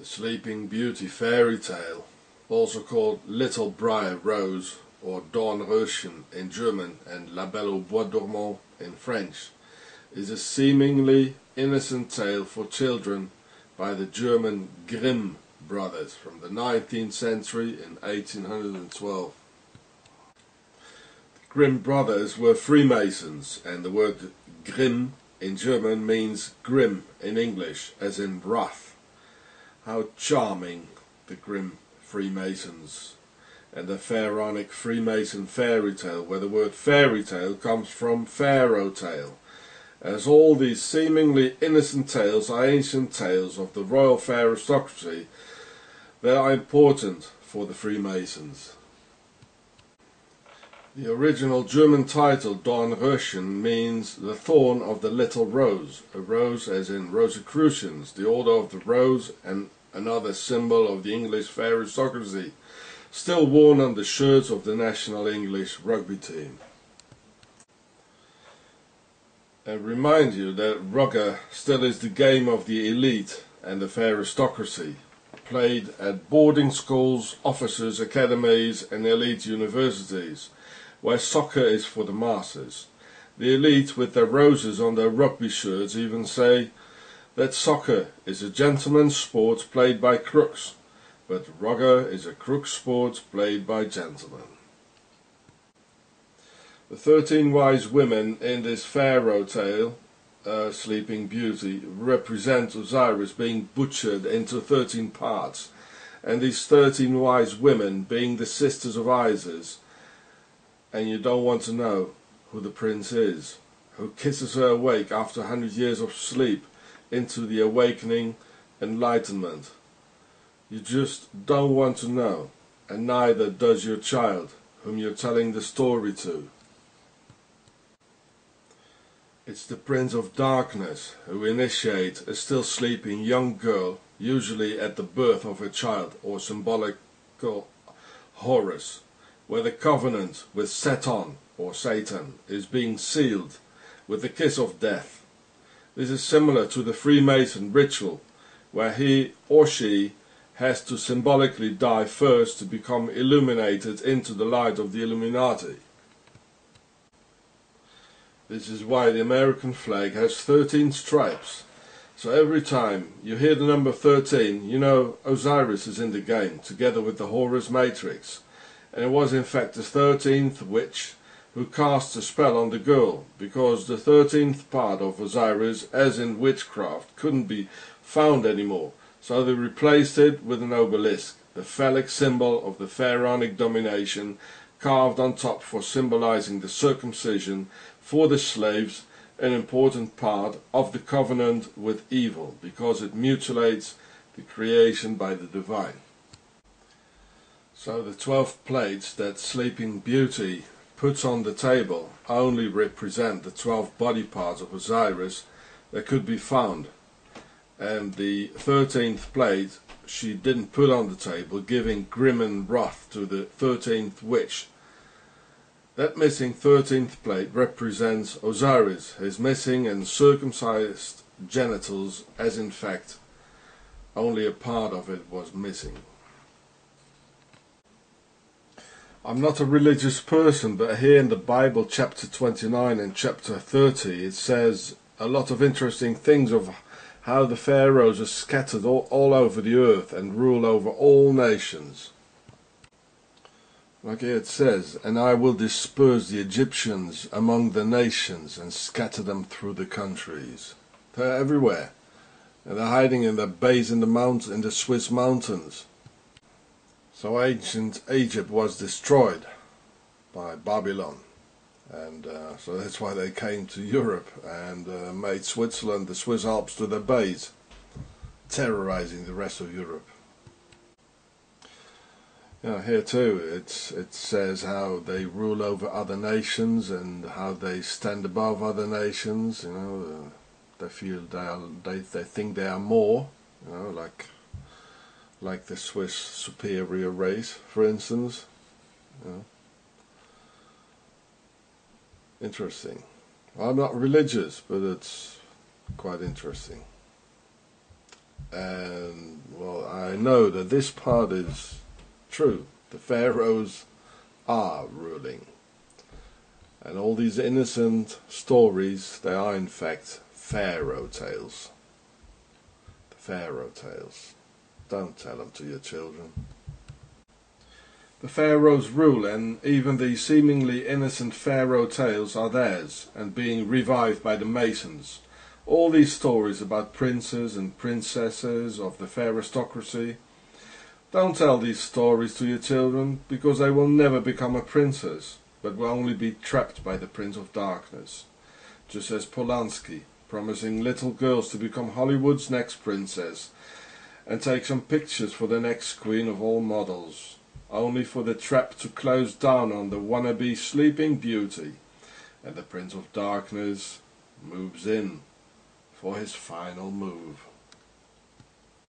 The Sleeping Beauty fairy tale, also called Little Briar Rose or Dornröschen in German and La Belle au Bois dormant in French, is a seemingly innocent tale for children by the German Grimm brothers from the 19th century in 1812. The Grimm brothers were Freemasons, and the word Grimm in German means grim in English, as in wrath. How charming, the Grimm Freemasons, and the Pharaonic Freemason fairy tale, where the word fairy tale comes from Pharaoh tale, as all these seemingly innocent tales are ancient tales of the royal aristocracy that are important for the Freemasons. The original German title, Dornröschen, means the thorn of the little rose, a rose as in Rosicrucians, the order of the rose, and another symbol of the English aristocracy, still worn on the shirts of the national English rugby team. And remind you that rugby still is the game of the elite and the aristocracy, played at boarding schools, officers' academies and elite universities, where soccer is for the masses. The elite, with their roses on their rugby shirts, even say that soccer is a gentleman's sport played by crooks, but rugby is a crook sport played by gentlemen. The 13 wise women in this Pharaoh tale, Sleeping Beauty, represent Osiris being butchered into 13 parts, and these 13 wise women being the sisters of Isis. And you don't want to know who the prince is, who kisses her awake after 100 years of sleep into the awakening enlightenment. You just don't want to know, and neither does your child, whom you're telling the story to. It's the Prince of Darkness who initiates a still sleeping young girl, usually at the birth of her child, or symbolical Hross, where the covenant with Satan or Satan is being sealed with the kiss of death. This is similar to the Freemason ritual, where he or she has to symbolically die first to become illuminated into the light of the Illuminati. This is why the American flag has 13 stripes. So every time you hear the number 13, you know Osiris is in the game, together with the Horus Matrix. And it was in fact the 13th witch who cast a spell on the girl, because the 13th part of Osiris, as in witchcraft, couldn't be found anymore, so they replaced it with an obelisk, the phallic symbol of the pharaonic domination, carved on top for symbolizing the circumcision for the slaves, an important part of the covenant with evil, because it mutilates the creation by the divine. So the 12 plates that Sleeping Beauty puts on the table only represent the 12 body parts of Osiris that could be found, and the 13th plate she didn't put on the table, giving grim and wrath to the 13th witch. That missing 13th plate represents Osiris, his missing and circumcised genitals, as in fact only a part of it was missing. I'm not a religious person, but here in the Bible, chapter 29 and chapter 30, it says a lot of interesting things of how the pharaohs are scattered all over the earth and rule over all nations. Like here it says, "And I will disperse the Egyptians among the nations and scatter them through the countries." They're everywhere, and they're hiding in their base in the Swiss mountains. So ancient Egypt was destroyed by Babylon, and so that's why they came to Europe and made Switzerland, the Swiss Alps, to their base, terrorizing the rest of Europe. Here too it says how they rule over other nations and how they stand above other nations. They feel they think they are more, like the Swiss superior race, for instance. Interesting. Well, I'm not religious, but it's quite interesting. And well, I know that this part is true. The pharaohs are ruling. And all these innocent stories, they are in fact pharaoh tales. The pharaoh tales. Don't tell them to your children. The pharaohs rule, and even the seemingly innocent pharaoh tales are theirs, and being revived by the Masons. All these stories about princes and princesses of the aristocracy. Don't tell these stories to your children, because they will never become a princess, but will only be trapped by the Prince of Darkness. Just as Polanski, promising little girls to become Hollywood's next princess, and take some pictures for the next queen of all models, only for the trap to close down on the wannabe sleeping beauty, and the Prince of Darkness moves in for his final move.